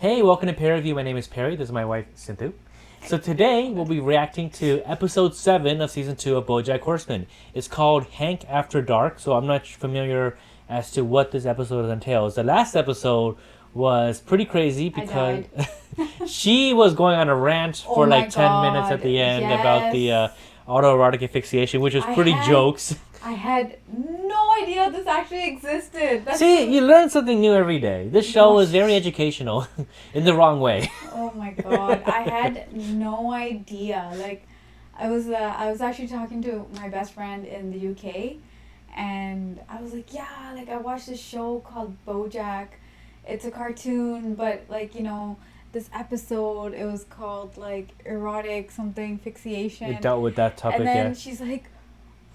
Hey, welcome to Peer Review. My name is Perry. This is my wife, Sinthu. So today we'll be reacting to episode 7 of season 2 of Bojack Horseman. It's called Hank After Dark, so I'm not familiar as to what this episode entails. The last episode was pretty crazy because she was going on a rant for like 10 minutes at the end about the autoerotic asphyxiation, which was pretty jokes. I had no idea this actually existed. See, you learn something new every day. This show is very educational in the wrong way. Oh my god, I had no idea. Like, I was actually talking to my best friend in the UK, and I was like, yeah, like I watched this show called Bojack. It's a cartoon, but like, you know, this episode, it was called like erotic something fixation. It dealt with that topic, and then yeah. she's like,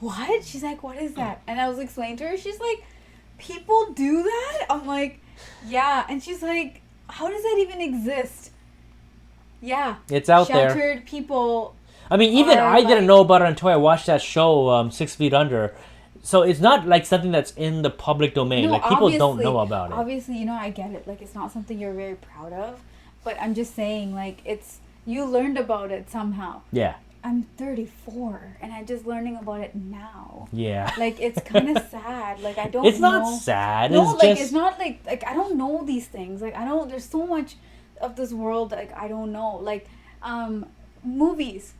what? She's like, what is that? And I was explaining to her, she's like, people do that? I'm like, yeah. And she's like, how does that even exist? Yeah. It's out there. Sheltered people. I mean, even I didn't know about it until I watched that show, 6 Feet Under. So it's not like something that's in the public domain. No, like, people don't know about it. Obviously, you know, I get it. Like, it's not something you're very proud of. But I'm just saying, like, you learned about it somehow. Yeah. I'm 34 and I'm just learning about it now. Yeah. Like, it's kind of sad. Like, I don't It's know. not sad. No, it's like, just... it's not like, I don't know these things. Like, I don't, there's so much of this world, like, I don't know. Like, movies.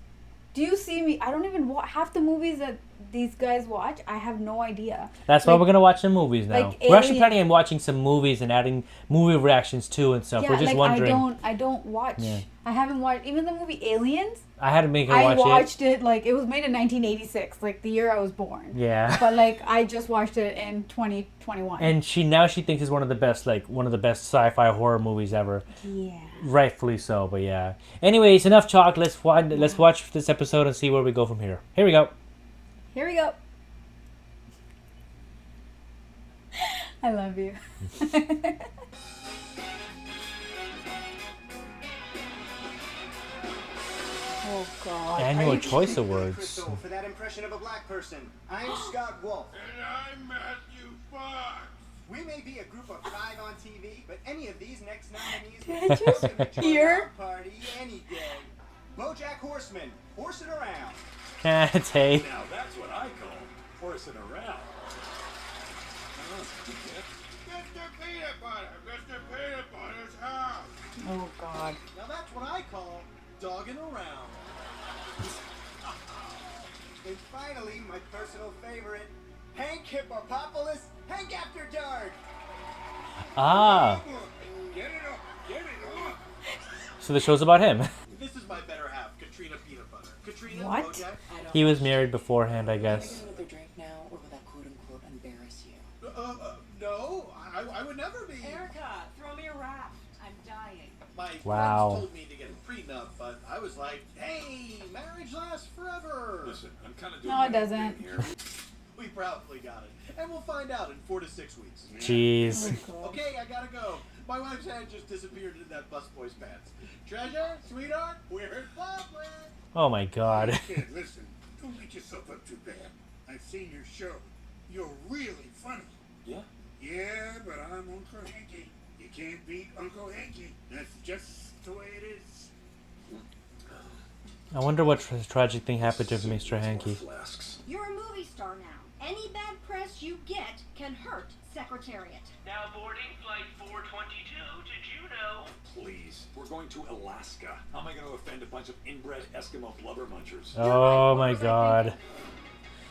Do you see me? I don't even watch half the movies that these guys watch. I have no idea. That's why we're gonna watch some movies now. Like we're actually planning on watching some movies and adding movie reactions too and stuff. Yeah, we're just like, wondering. I don't watch. Yeah. I haven't watched even the movie Aliens. I had to make her watch it. I watched it like it was made in 1986, like the year I was born. Yeah. But like I just watched it in 2021. And she thinks it's one of the best sci-fi horror movies ever. Yeah. Rightfully so, but yeah. Anyways, enough talk. Let's watch this episode and see where we go from here. Here we go. Here we go. I love you. Oh God. Annual Choice Awards. For that impression of a black person. I'm Scott Wolf. And I'm Matthew Fox. We may be a group of 5 on TV, but any of these next nominees Did I just hear? Party any day. Bojack Horseman, horsing around. It's hey. Now that's what I call horsing around. Mr. Peanutbutter! Mr. Peanutbutter's house! Oh God. Now that's what I call dogging around. And finally, my personal favorite, Hank Hippopopalous, Hank After Dark. Ah. Get it up! Get it up! So the show's about him. This is my better half, Katrina Peanutbutter. Katrina, What? Bojack. He was married beforehand, I guess. Another drink now, or will that quote-unquote embarrass you? No, I would never be. Erica, throw me a raft. I'm dying. My Wow. friends told me to get a prenup, but I was like, hey, marriage lasts forever. Listen, I'm kind of doing No, my it own doesn't. thing here. We probably got it. And we'll find out in 4 to 6 weeks. Jeez. Okay, I gotta go. My wife's hand just disappeared into that busboy's pants. Treasure, sweetheart, we're in public. Oh my God. Kid, listen, don't beat yourself up too bad. I've seen your show. You're really funny. Yeah? Yeah, but I'm Uncle Hanky. You can't beat Uncle Hanky. That's just the way it is. I wonder what tragic thing happened to Mr. Hanky. You're a movie star now. Any bad press you get can hurt Secretariat. Now boarding flight 422 to Juneau. Please, we're going to Alaska. How am I going to offend a bunch of inbred Eskimo blubber munchers? Oh my God.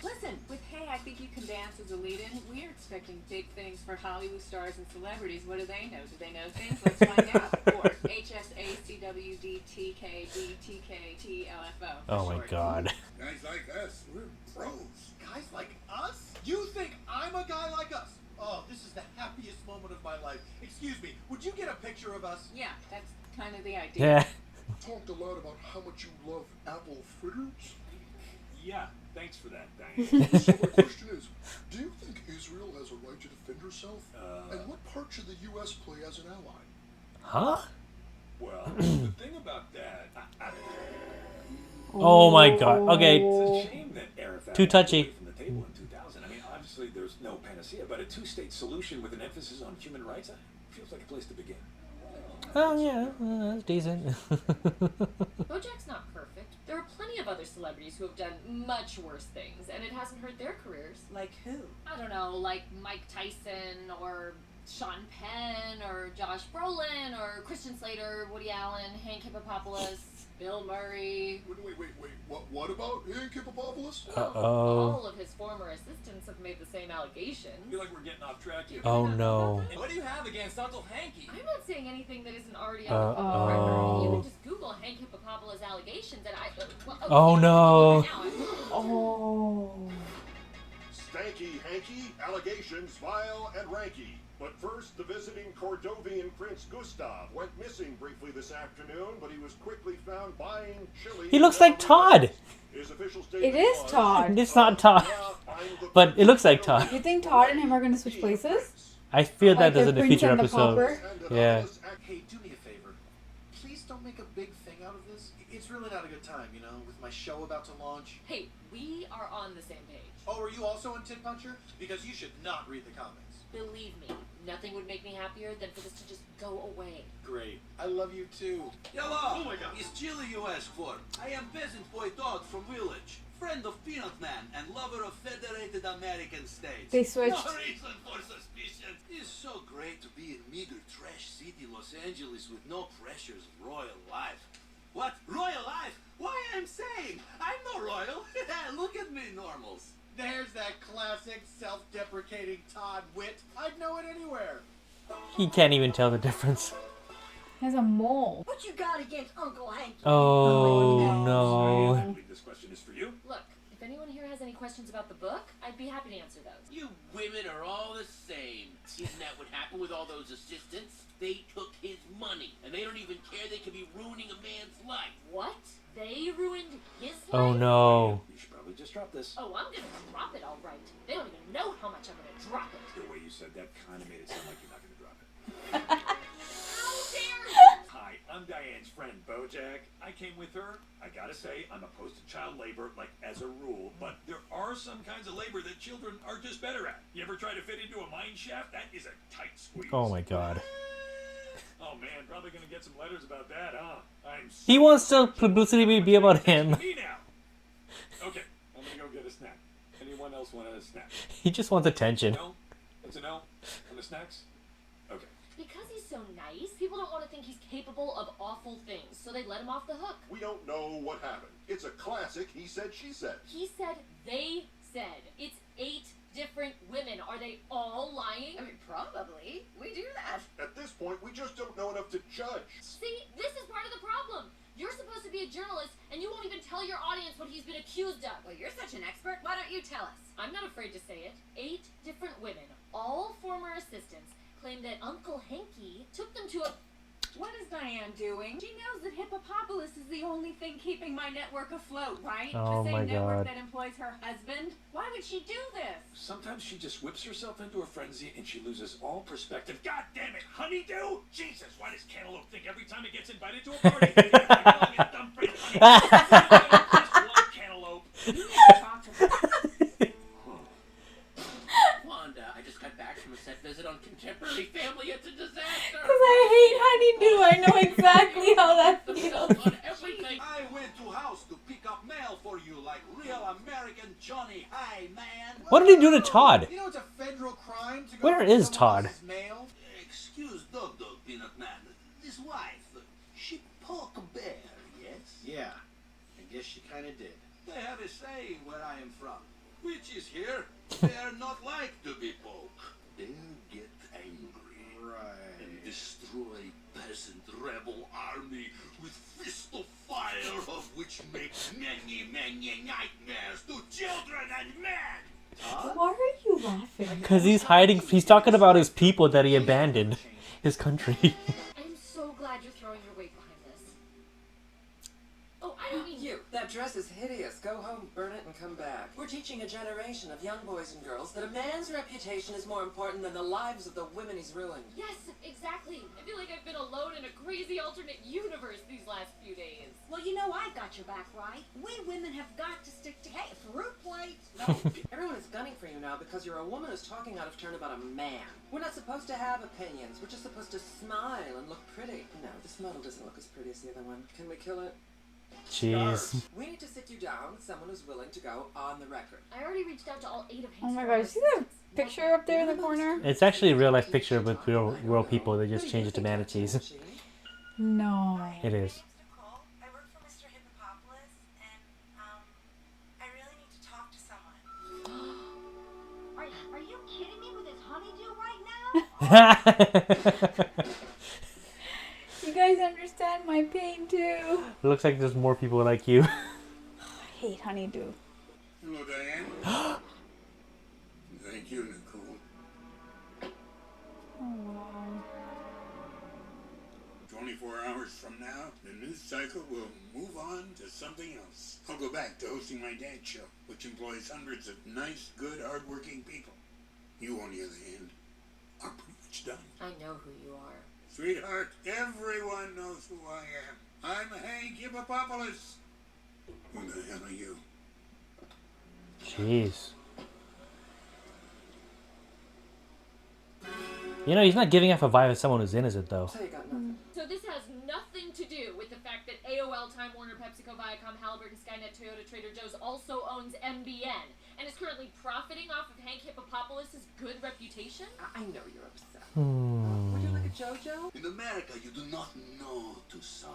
Listen, with Hey, I Think You Can Dance as a lead-in, we're expecting big things for Hollywood stars and celebrities. What do they know? Do they know things? Let's find out. Or HSACWDTKBTKTLFO. Oh my God. Guys like us, we're pros. Guys like us? You think I'm a guy like us? Oh, this is the happiest moment of my life. Excuse me, would you get a picture of us? Yeah, that's kind of the idea. Yeah. Talked a lot about how much you love apple fritters. Yeah, thanks for that, Diane. So my question is, do you think Israel has a right to defend herself? And what part should the U.S. play as an ally? Huh? Well, the thing about that... Oh my God. Okay. It's a shame that Arafat Too touchy. walked away from the table in 2000. I mean, obviously there's no panacea, but a two-state solution with an emphasis on human rights feels like a place to begin. Oh yeah, that's decent. Bojack's not perfect. There are plenty of other celebrities who have done much worse things, and it hasn't hurt their careers. Like who? I don't know, like Mike Tyson, or Sean Penn, or Josh Brolin, or Christian Slater, Woody Allen, Hank Hippopopalous, Bill Murray. Wait. What about Hank Hippopopalous? All of his former assistants have made the same allegation. I feel like we're getting off track here. Oh no. What do you have against Uncle Hanky? I'm not saying anything that isn't already on the public record. You can just Google Hank Hippopopalous allegations and Oh no. Oh. Stanky Hanky, allegations vile and ranky. But first, the visiting Cordovian Prince Gustav went missing briefly this afternoon, but he was quickly found buying chili. He looks like Todd. His official statement It is was, Todd. It's not Todd, but it looks like Todd. You think Todd and him are gonna switch places? I feel that Like there's the in a Prince future and the episode. Pauper? Yeah. Hey, do me a favor. Please don't make a big thing out of this. It's really not a good time, you know, with my show about to launch. Hey, we are on the same page. Oh, are you also in Tin Puncher? Because you should not read the comics. Believe me, nothing would make me happier than for this to just go away. Great. I love you too. Hello! Oh my God. It's chili you ask for. I am peasant boy Todd from village. Friend of Peanut Man and lover of Federated American States. They switched. No reason for suspicion. It's so great to be in meager trash city Los Angeles with no pressures of royal life. What? Royal life? Why I'm saying? I'm no royal. Look at me, normals. There's that classic self-deprecating Todd wit. I'd know it anywhere. He can't even tell the difference. He has a mole. What you got against Uncle Hank? Oh no. I believe this question is for you. Look, if anyone here has any questions about the book, I'd be happy to answer those. You women are all the same. Isn't that what happened with all those assistants? They took his money, and they don't even care they could be ruining a man's life. What? They ruined his life? Oh no. You should probably just drop this. Oh, I'm gonna drop it all right. They don't even know how much I'm gonna drop it. The way you said that kind of made it sound like you're not going to drop it. How dare you! Hi, I'm Diane's friend, Bojack. I came with her. I gotta say, I'm opposed to child labor, like, as a rule, but there are some kinds of labor that children are just better at. You ever try to fit into a mine shaft? That is a tight squeeze. Oh my god. Oh man, probably gonna get some letters about that, huh? He wants the publicity to be about him. Me now. Okay, I'm gonna go get a snack. Anyone else want a snack? He just wants attention. No? That's a no? On the snacks? Okay. Because he's so nice, people don't want to think he's capable of awful things, so they let him off the hook. We don't know what happened. It's a classic he said, she said. He said, they said. It's 8 different women. Are they all lying? I mean, probably. We do that. At this point, we just don't know enough to judge. See, this is part of the problem. You're supposed to be a journalist, and you won't even tell your audience what he's been accused of. Well, you're such an expert. Why don't you tell us? I'm not afraid to say it. 8 different women, all former assistants, claim that Uncle Hanky took them to a... What is Diane doing? She knows that Hippopopalous is the only thing keeping my network afloat, right? Oh the my same network God. that employs her husband. Why would she do this? Sometimes she just whips herself into a frenzy and she loses all perspective. God damn it, honeydew! Jesus, why does Cantaloupe think every time it gets invited to a party? It's dumb friend, honey. Just one Cantaloupe. You need to talk to her. Wanda, I just got back from a set visit on Contemporary Family. It's a disaster. Because I hate honeydew. I know exactly how that feels. On everything. I went to house to pick up mail for you like real American Johnny. Hi, man. What did he do to Todd? You know it's a federal crime to go Where through is someone Todd? else's mail? Excuse Dog, Peanut Man. This wife, she poke a bear, yes? Yeah, I guess she kind of did. They have a saying where I am from, which is here, they are not like to be poke. They get angry. Right. And destroy peasant rebel army with fist of fire of which makes many, many nightmares to children and men. Why are you laughing? Because he's hiding. He's talking about his people that he abandoned. His country. I'm so glad you're throwing your weight behind this. Oh, I don't mean You. That dress is hideous. Go home, burn it, and come back. We're teaching a generation of young boys and girls that a man's reputation is more important than the lives of the women he's ruined. Yes, exactly. I feel like I've been alone in a crazy alternate universe these last few days. Well, you know I've got your back, right? We women have got to stick together. Hey, fruit plate. No, everyone is gunning for you now because you're a woman who's talking out of turn about a man. We're not supposed to have opinions. We're just supposed to smile and look pretty. No, this model doesn't look as pretty as the other one. Can we kill it? Jeez. We need to sit you down with someone who's willing to go on the record. I already reached out to all 8 of Hank's Oh my god, you see that picture up there in the corner? It's actually a real life picture with real people. They just changed it to manatees. No. It is. I work for Mr. Hippopopalous, and I really need to talk to someone. Are you kidding me with this honeydew right now? You guys understand my pain too. It looks like there's more people like you. I hate honeydew. Hello, Diane. Thank you, Nicole. Oh wow. 24 hours from now, the news cycle will move on to something else. I'll go back to hosting my dad show, which employs hundreds of nice, good, hardworking people. You, on the other hand, are pretty much done. I know who you are. Sweetheart, everyone knows who I am. I'm Hank Hippopopalous. Who the hell are you? Jeez. You know, he's not giving off a vibe of someone who's innocent, though. So you got nothing. So this has nothing to do with the fact that AOL, Time Warner, PepsiCo, Viacom, Halliburton, Skynet, Toyota, Trader Joe's also owns MBN and is currently profiting off of Hank Hippopopalous' good reputation? I know you're upset. Would you like a JoJo? In America, you do not know to suffer.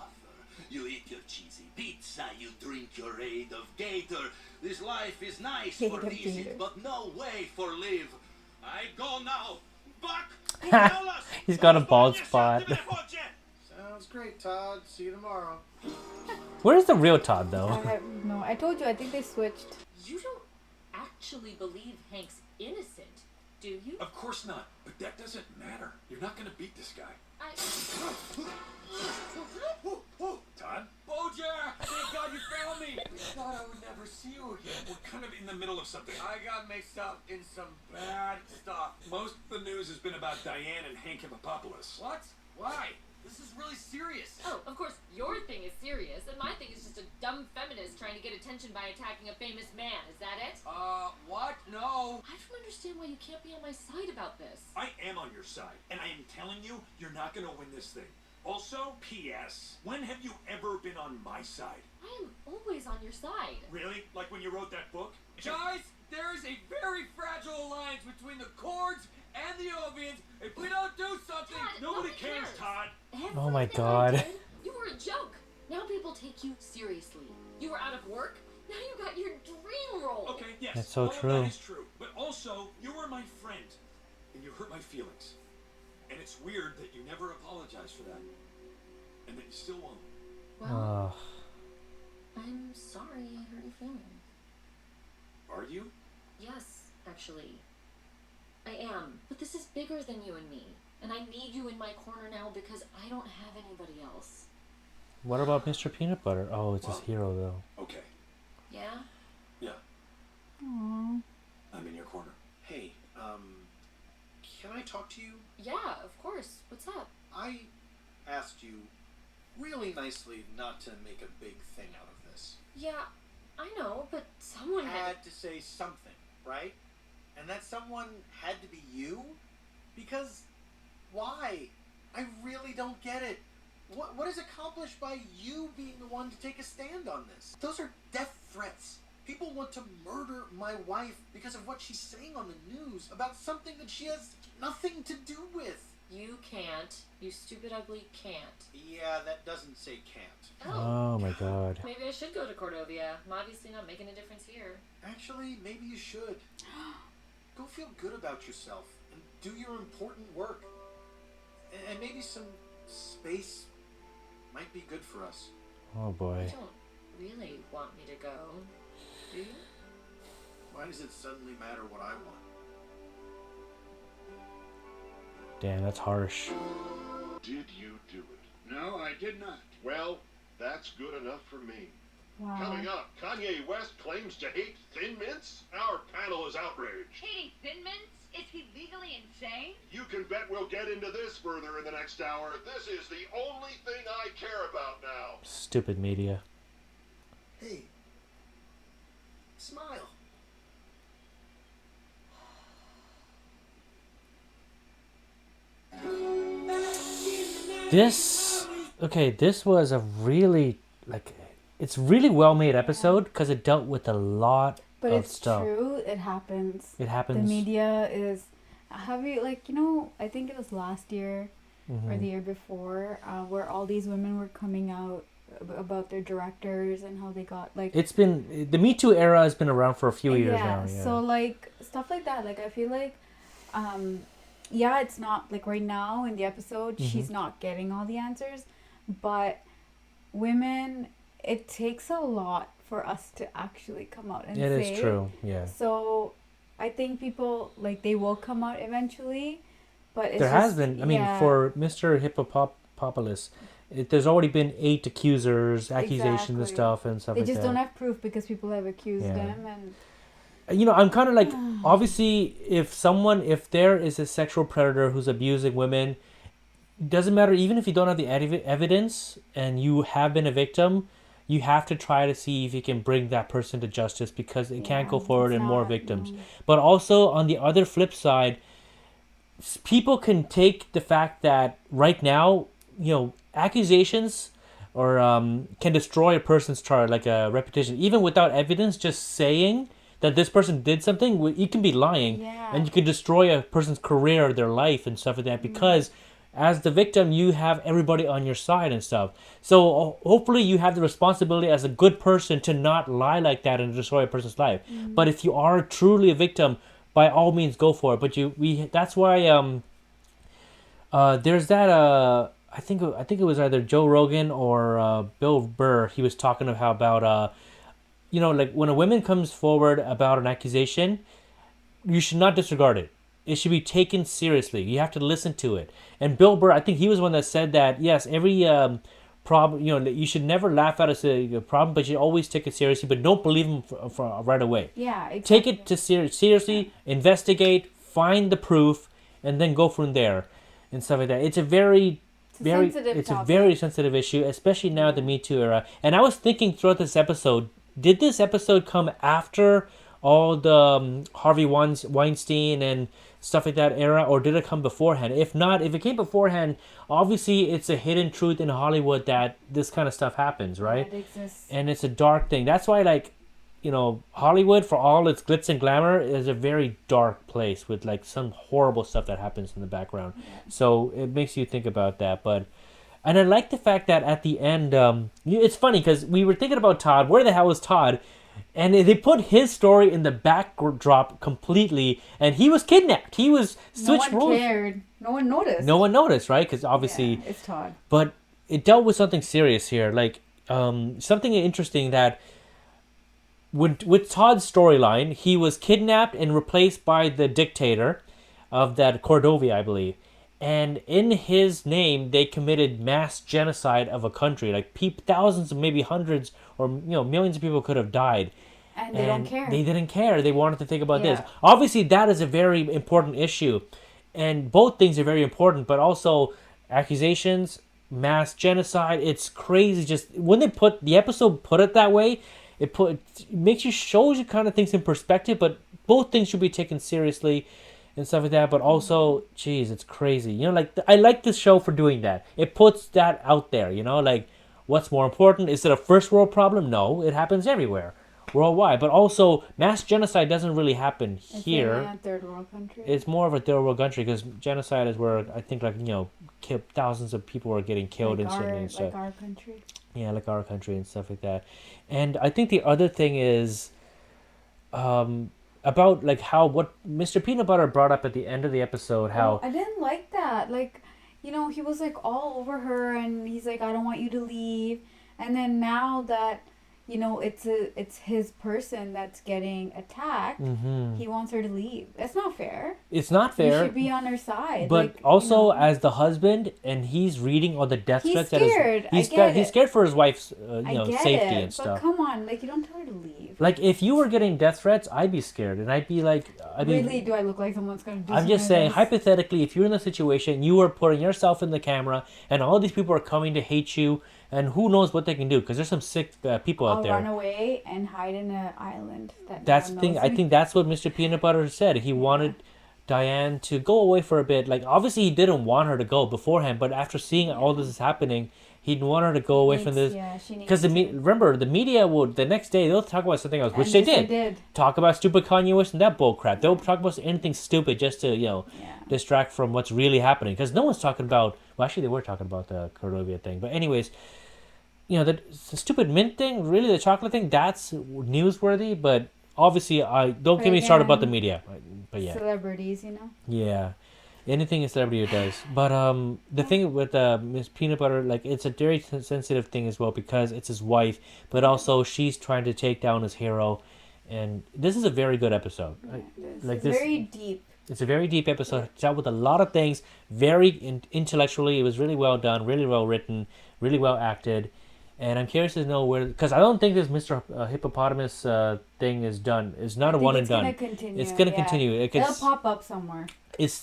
You eat your cheesy pizza, you drink your aid of gator. This life is nice for visit, but no way for live. I go now. Fuck! He's got a bald spot. Sounds great, Todd. See you tomorrow. Where's the real Todd, though? No, I told you, I think they switched. You don't actually believe Hank's innocent, do you? Of course not, but that doesn't matter. You're not gonna beat this guy. Todd? Bojack! Thank God you found me! I thought I would never see you again. We're kind of in the middle of something. I got mixed up in some bad stuff. Most of the news has been about Diane and Hank Hippopopalous. What? Why? This is really serious. Oh, of course, your thing is serious, and my thing is just a dumb feminist trying to get attention by attacking a famous man. Is that it? What? No. I don't understand why you can't be on my side about this. I am on your side, and I am telling you, you're not gonna win this thing. Also, P.S., when have you ever been on my side? I am always on your side. Really? Like when you wrote that book? Guys, there is a very fragile alliance between the Cords and the Ovians. If we don't do something, Todd, nobody cares, Todd. Oh my God. You were a joke. Now people take you seriously. You were out of work. Now you got your dream role. Okay, yes. That's so all true. Of that is true. But also, you were my friend, and you hurt my feelings. And it's weird that you never apologized for that, and that you still won't. Well, I'm sorry I hurt your feelings. Are you? Yes, actually. I am. But this is bigger than you and me. And I need you in my corner now because I don't have anybody else. What about Mr. Peanutbutter? Oh, it's his hero, though. Okay. Yeah? Yeah. Aww. I'm in your corner. Hey, can I talk to you? Yeah, of course. What's up? I asked you really nicely not to make a big thing out of this. Yeah, I know, but someone had to say something, right? And that someone had to be you? Because why? I really don't get it. What is accomplished by you being the one to take a stand on this? Those are death threats. People want to murder my wife because of what she's saying on the news about something that she has nothing to do with. You can't. You stupid, ugly can't. Yeah, that doesn't say can't. Oh my God. Maybe I should go to Cordovia. I'm obviously not making a difference here. Actually, maybe you should. Go feel good about yourself and do your important work. And maybe some space might be good for us. Oh boy. You don't really want me to go, do you? Why does it suddenly matter what I want? Damn, that's harsh. Did you do it? No, I did not. Well, that's good enough for me. Wow. Coming up, Kanye West claims to hate Thin Mints. Our panel is outraged. Hating Thin Mints? Is he legally insane? You can bet we'll get into this further in the next hour. This is the only thing I care about now. Stupid media. Hey, smile. This was a really, like, it's really well made episode because it dealt with a lot But of it's stuff. true. It happens. It happens. The media is. Have you, like, you know, I think it was last year or the year before, where all these women were coming out about their directors and how they got, like... It's been... The Me Too era has been around for a few years now. Yeah, so, like, stuff like that. Like, I feel like... yeah, it's not... Like, right now in the episode, she's not getting all the answers. But women... It takes a lot for us to actually come out and say it. It is true, yeah. So, I think people, like, they will come out eventually, but it's there has been, I mean, for Mr. Hippopopalous, there's already been 8 accusers, accusations and stuff and stuff they like that. just don't have proof because people have accused them. And you know, I'm kind of like, obviously, if there is a sexual predator who's abusing women, doesn't matter, even if you don't have the evidence and you have been a victim, you have to try to see if you can bring that person to justice because it can't go forward and more victims. But also, on the other flip side, people can take the fact that right now, you know, accusations or can destroy a person's like a reputation. Even without evidence, just saying that this person did something, you can be lying. And you can destroy a person's career, their life and stuff like that because... As the victim, you have everybody on your side and stuff. So hopefully you have the responsibility as a good person to not lie like that and destroy a person's life. But if you are truly a victim, by all means go for it. But that's why there's that I think it was either Joe Rogan or Bill Burr. He was talking about you know, like when a woman comes forward about an accusation, you should not disregard it. It should be taken seriously. You have to listen to it. And Bill Burr, I think he was one that said that, yes, every problem, you know, you should never laugh at a problem, but you always take it seriously, but don't believe him for right away. Yeah, exactly. Take it to seriously, investigate, find the proof, and then go from there and stuff like that. It's a very sensitive issue, especially now the Me Too era. And I was thinking throughout this episode, did this episode come after all the Harvey Weinstein and stuff like that era, or did it come beforehand? If not, if it came beforehand, obviously it's a hidden truth in Hollywood that this kind of stuff happens, right? It exists. And it's a dark thing. That's why, like, you know, Hollywood, for all its glitz and glamour, is a very dark place with like some horrible stuff that happens in the background. So it makes you think about that. And I like the fact that at the end, it's funny because we were thinking about Todd. Where the hell is Todd? And they put his story in the backdrop completely, and he was kidnapped. He was switched roles. No one cared. No one noticed. No one noticed, right? Because obviously... it's Todd. But it dealt with something serious here. Like, something interesting that... With Todd's storyline, he was kidnapped and replaced by the dictator of that Cordovia, I believe. And in his name, they committed mass genocide of a country. Like, thousands, maybe hundreds, or millions of people could have died. And they don't care. They didn't care. They wanted to think about this. Obviously, that is a very important issue. And both things are very important, but also accusations, mass genocide. It's crazy. Just when the episode put it that way, it shows you kind of things in perspective, but both things should be taken seriously and stuff like that. But also, geez, it's crazy. You know, like, I like this show for doing that. It puts that out there, you know, like, what's more important? Is it a first world problem? No, it happens everywhere, worldwide. But also, mass genocide doesn't really happen here. It's a third world country. It's more of a third world country because genocide is where I think, like, you know, thousands of people are getting killed instantly and stuff. Like our country. Yeah, like our country and stuff like that. And I think the other thing is about, like, what Mr. Peanutbutter brought up at the end of the episode, how... I didn't like that. Like, you know, he was, like, all over her, and he's like, I don't want you to leave. And then now that, you know, it's his person that's getting attacked, he wants her to leave. That's not fair. It's not fair. You should be on her side. But like, also, you know, as the husband, and he's reading all the death threats. He's scared. He's scared for his wife's safety and but stuff. come on, like, you don't tell her to leave. Like, if you were getting death threats, I'd be scared, and I'd be like, Really, do I look like someone's gonna do? I'm just something saying, like this? hypothetically, if you're in the situation, you are putting yourself in the camera, and all these people are coming to hate you, and who knows what they can do, because there's some sick people out I'll there. run away and hide in an island. That's no the one thing. knows I me. think that's what Mr. Peanut Butter said. He wanted Diane to go away for a bit. Like, obviously, he didn't want her to go beforehand, but after seeing all this is happening, he'd want her to go away from this. Yeah, she needs Because remember, the media would the next day they'll talk about something else, which And they yes, they did. did. Talk about stupid Kanye West and that bull crap. They'll talk about anything stupid just to distract from what's really happening. Because no one's talking about. Well, actually, they were talking about the Cordovia thing, but anyways. The stupid mint thing, really, the chocolate thing, that's newsworthy, but obviously, don't But get me started about the again, media. But yeah. Celebrities, you know. Yeah. Anything a celebrity does. But the thing with Miss Peanut Butter, like, it's a very sensitive thing as well because it's his wife, but also she's trying to take down his hero. And this is a very good episode. It's very deep. It's a very deep episode. It's dealt with a lot of things, very intellectually. It was really well done, really well written, really well acted. And I'm curious to know where, because I don't think this Mr. Hippopotamus thing is done. It's not a one and done. It's gonna continue. It's gonna continue. It'll pop up somewhere.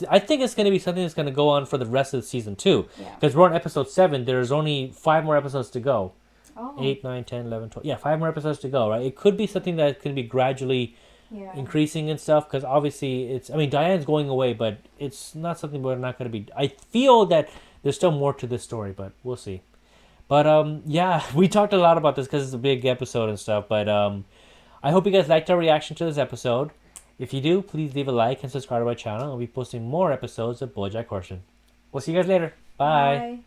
I think it's gonna be something that's gonna go on for the rest of the season too. Yeah. Because we're on episode 7. There's only 5 more episodes to go. Oh. 8, 9, 10, 11, 12. Yeah, 5 more episodes to go. Right. It could be something that can be gradually increasing and stuff. Because obviously Diane's going away, but it's not something we're not gonna be. I feel that there's still more to this story, but we'll see. But yeah, we talked a lot about this because it's a big episode and stuff. But I hope you guys liked our reaction to this episode. If you do, please leave a like and subscribe to my channel. I'll be posting more episodes of Bojack Horseman. We'll see you guys later. Bye.